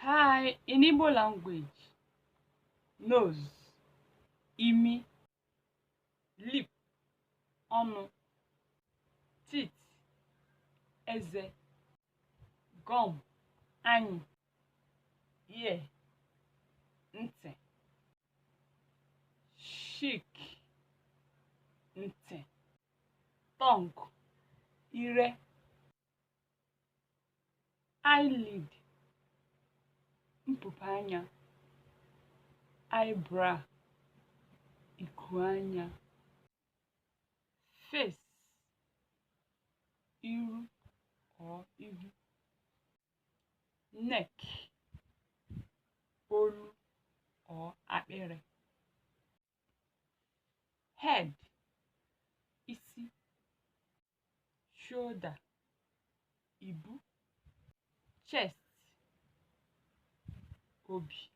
Hi, in Igbo language, nose, imi, lip, ọnụ, teeth, eze, gum, anyị, ear, ntị, cheek, ntị, tongue, ire, eyelid, mpụpụ anya, eyebrow, ikuanya, face, iru or ihu, neck, olu or akpịrị, head, isi, shoulder, ibu, chest, obi.